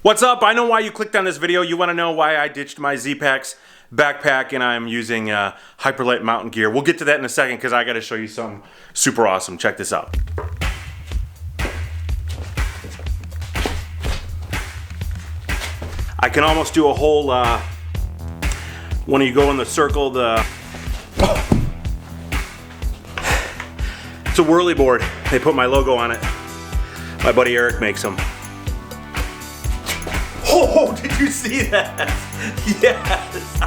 What's up? I know why you clicked on this video. You want to know why I ditched my Zpacks backpack and I'm using Hyperlite Mountain Gear. We'll get to that in a second because I got to show you something super awesome. Check this out. I can almost do a whole, when you go in the circle, it's a whirly board. They put my logo on it. My buddy Eric makes them. Oh, did you see that? Yes.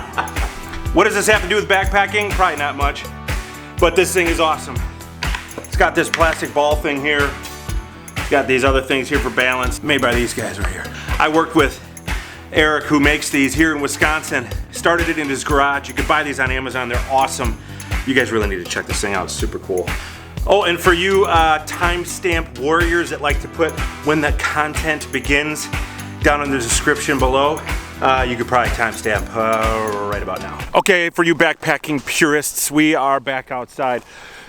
What does this have to do with backpacking? Probably not much, but this thing is awesome. It's got this plastic ball thing here. It's got these other things here for balance, made by these guys right here. I worked with Eric, who makes these here in Wisconsin. Started it in his garage. You can buy these on Amazon. They're awesome. You guys really need to check this thing out. It's super cool. Oh, and for you timestamp warriors that like to put when the content begins, down in the description below, you could probably timestamp right about now. Okay, for you backpacking purists, we are back outside.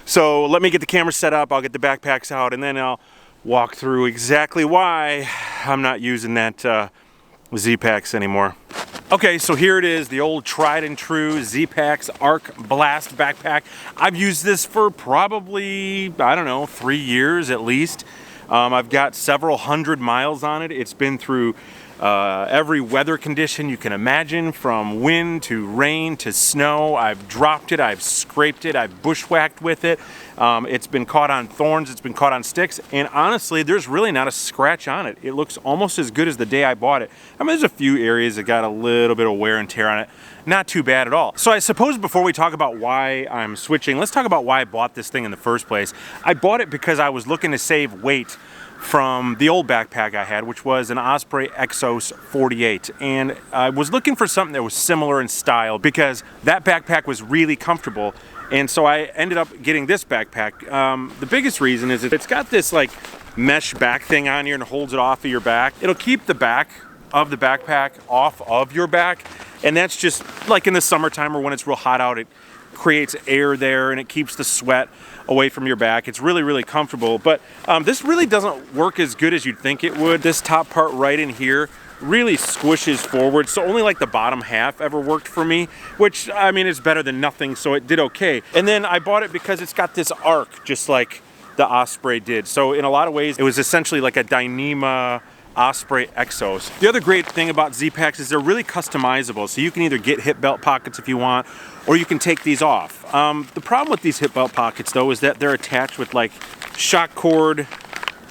So let me get the camera set up, I'll get the backpacks out, and then I'll walk through exactly why I'm not using that Zpacks anymore. Okay, so here it is, the old tried and true Zpacks Arc Blast backpack. I've used this for probably, I don't know, 3 years at least. I've got several hundred miles on it. It's been through every weather condition you can imagine, from wind to rain to snow. I've dropped it, I've scraped it, I've bushwhacked with it. It's been caught on thorns, it's been caught on sticks, and honestly, there's really not a scratch on it. It looks almost as good as the day I bought it. I mean, there's a few areas that got a little bit of wear and tear on it. Not too bad at all. So I suppose before we talk about why I'm switching, let's talk about why I bought this thing in the first place. I bought it because I was looking to save weight from the old backpack I had, which was an Osprey Exos 48. And I was looking for something that was similar in style because that backpack was really comfortable. And so I ended up getting this backpack. The biggest reason is it's got this like mesh back thing on here and holds it off of your back. It'll keep the back of the backpack off of your back. And that's just like in the summertime or when it's real hot out, it creates air there and it keeps the sweat away from your back. It's really, really comfortable, but this really doesn't work as good as you'd think it would. This top part right in here really squishes forward, so only like the bottom half ever worked for me, which I mean is better than nothing, so it did okay. And then I bought it because it's got this arc just like the Osprey did. So in a lot of ways, it was essentially like a Dyneema Osprey Exos. The other great thing about Zpacks is they're really customizable, so you can either get hip belt pockets if you want, or you can take these off. The problem with these hip belt pockets though is that they're attached with like shock cord,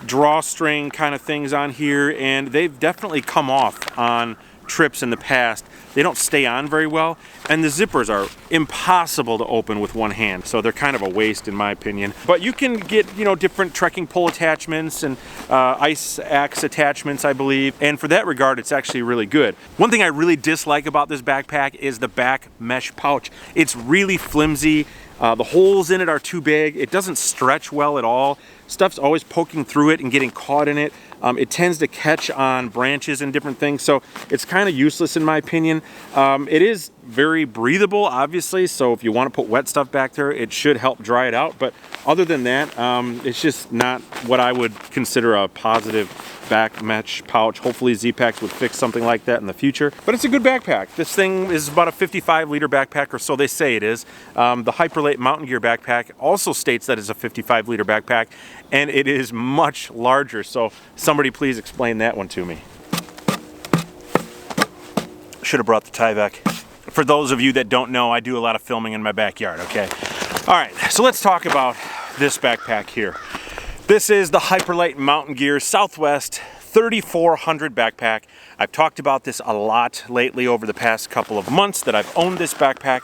drawstring kind of things on here, and they've definitely come off on trips in the past. They don't stay on very well, and the zippers are impossible to open with one hand, so they're kind of a waste in my opinion. But you can get, you know, different trekking pole attachments and ice axe attachments, I believe, and for that regard it's actually really good. One thing I really dislike about this backpack is the back mesh pouch. It's really flimsy. The holes in it are too big. It doesn't stretch well at all. Stuff's always poking through it and getting caught in it. It tends to catch on branches and different things, so it's kind of useless in my opinion. It is very breathable, obviously, so if you want to put wet stuff back there, it should help dry it out. But other than that, it's just not what I would consider a positive back mesh pouch. Hopefully Zpacks would fix something like that in the future. But it's a good backpack. This thing is about a 55-liter backpack, or so they say it is. The Hyperlite Mountain Gear backpack also states that it's a 55-liter backpack, and it is much larger. So somebody please explain that one to me. Should have brought the Tyvek. For those of you that don't know, I do a lot of filming in my backyard, okay? All right, so let's talk about this backpack here. This is the Hyperlite Mountain Gear Southwest 3400 backpack. I've talked about this a lot lately over the past couple of months that I've owned this backpack.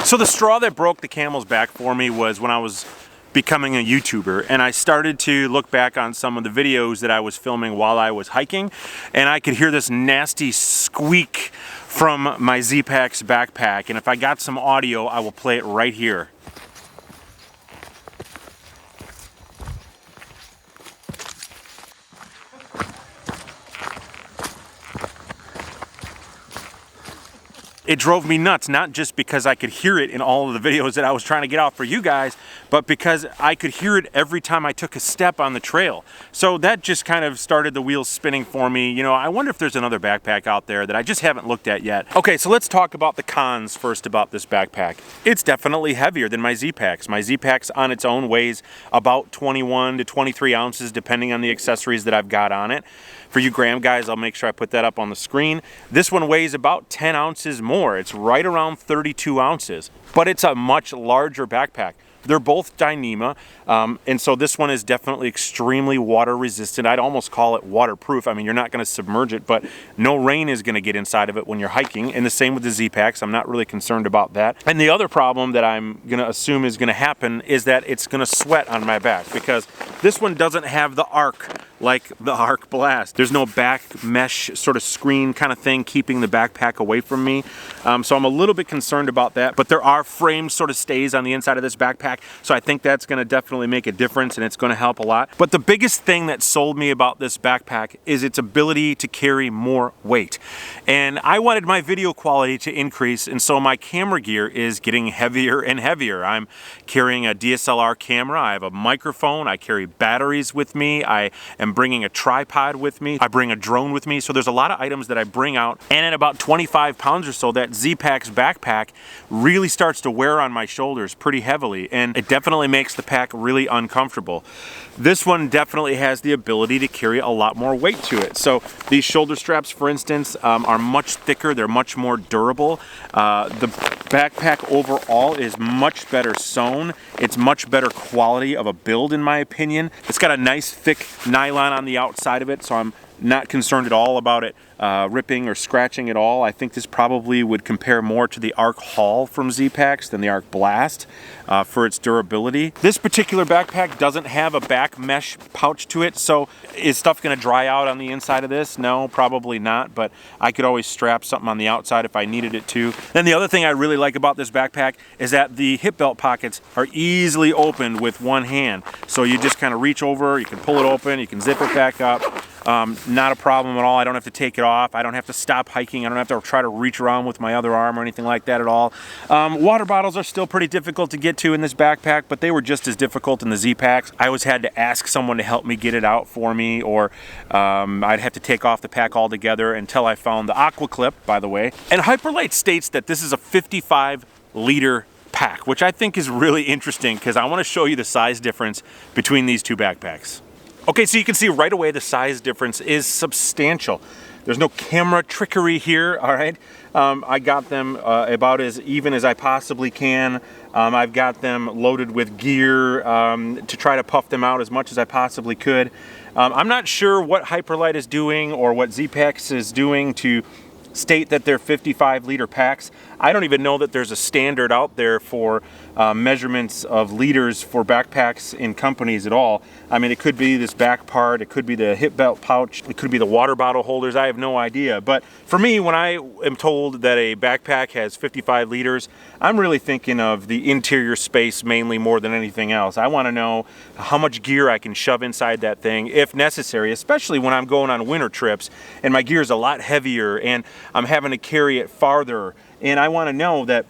So the straw that broke the camel's back for me was when I was becoming a YouTuber, and I started to look back on some of the videos that I was filming while I was hiking, and I could hear this nasty squeak from my Zpacks backpack, and if I got some audio, I will play it right here. it drove me nuts, not just because I could hear it in all of the videos that I was trying to get out for you guys, but because I could hear it every time I took a step on the trail. So that just kind of started the wheels spinning for me. You know, I wonder if there's another backpack out there that I just haven't looked at yet. Okay, so let's talk about the cons first about this backpack. It's definitely heavier than my Zpacks. My Zpacks on its own weighs about 21 to 23 ounces depending on the accessories that I've got on it. For you gram guys, I'll make sure I put that up on the screen. This one weighs about 10 ounces more. It's right around 32 ounces, but it's a much larger backpack. They're both Dyneema, and so this one is definitely extremely water resistant. I'd almost call it waterproof. I mean, you're not going to submerge it, but no rain is going to get inside of it when you're hiking, and the same with the Zpacks. I'm not really concerned about that. And the other problem that I'm going to assume is going to happen is that it's going to sweat on my back, because this one doesn't have the arc like the Arc Blast. There's no back mesh sort of screen kind of thing keeping the backpack away from me. So I'm a little bit concerned about that, but there are framed sort of stays on the inside of this backpack, so I think that's going to definitely make a difference, and it's going to help a lot. But the biggest thing that sold me about this backpack is its ability to carry more weight. And I wanted my video quality to increase, and so my camera gear is getting heavier and heavier. I'm carrying a DSLR camera, I have a microphone, I carry batteries with me, I am bringing a tripod with me, I bring a drone with me, so there's a lot of items that I bring out, and at about 25 pounds or so, that Zpacks backpack really starts to wear on my shoulders pretty heavily, and it definitely makes the pack really uncomfortable. This one definitely has the ability to carry a lot more weight to it. So these shoulder straps, for instance, are much thicker, they're much more durable. The backpack overall is much better sewn. It's much better quality of a build in my opinion. It's got a nice thick nylon on the outside of it, so I'm not concerned at all about it ripping or scratching at all. I think this probably would compare more to the Arc Haul from Zpacks than the Arc Blast for its durability. This particular backpack doesn't have a back mesh pouch to it, so is stuff going to dry out on the inside of this? No, probably not, but I could always strap something on the outside if I needed it to. Then the other thing I really like about this backpack is that the hip belt pockets are easily opened with one hand. So you just kind of reach over, you can pull it open, you can zip it back up. Not a problem at all. I don't have to take it off. I don't have to stop hiking. I don't have to try to reach around with my other arm or anything like that at all. Water bottles are still pretty difficult to get to in this backpack, but they were just as difficult in the Zpacks. I always had to ask someone to help me get it out for me, or I'd have to take off the pack altogether until I found the Aqua Clip, by the way. And Hyperlite states that this is a 55-liter pack, which I think is really interesting because I want to show you the size difference between these two backpacks. Okay, so you can see right away the size difference is substantial. There's no camera trickery here, all right? I got them about as even as I possibly can. I've got them loaded with gear to try to puff them out as much as I possibly could. I'm not sure what Hyperlite is doing or what Zpacks is doing to state that they're 55-liter packs. I don't even know that there's a standard out there for measurements of liters for backpacks in companies at all. I mean, it could be this back part, it could be the hip belt pouch, it could be the water bottle holders, I have no idea. But for me, when I am told that a backpack has 55 liters, I'm really thinking of the interior space mainly more than anything else. I want to know how much gear I can shove inside that thing if necessary, especially when I'm going on winter trips and my gear is a lot heavier and I'm having to carry it farther. And I want to know that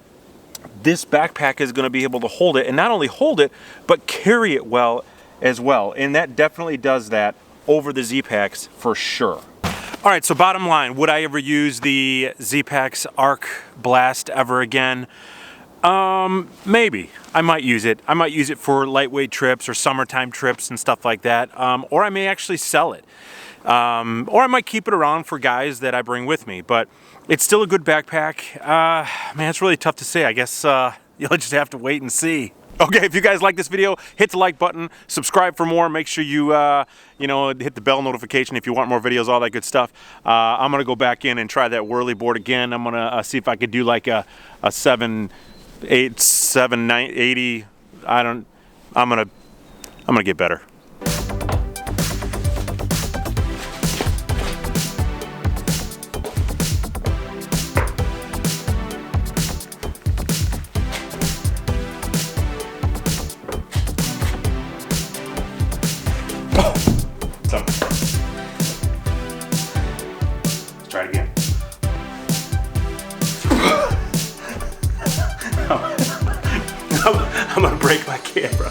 this backpack is going to be able to hold it, and not only hold it, but carry it well as well. And that definitely does that over the Zpacks for sure. All right, so bottom line, would I ever use the Zpacks Arc Blast ever again? Maybe. I might use it. I might use it for lightweight trips or summertime trips and stuff like that. Or I may actually sell it. Or I might keep it around for guys that I bring with me. But it's still a good backpack. Man, it's really tough to say. I guess you'll just have to wait and see. Okay, if you guys like this video, hit the like button, subscribe for more. Make sure you, hit the bell notification if you want more videos, all that good stuff. I'm gonna go back in and try that whirly board again. I'm gonna see if I could do like a 7, 8, 7, 9, 80. I'm gonna get better. Let's try it again. I'm gonna break my camera.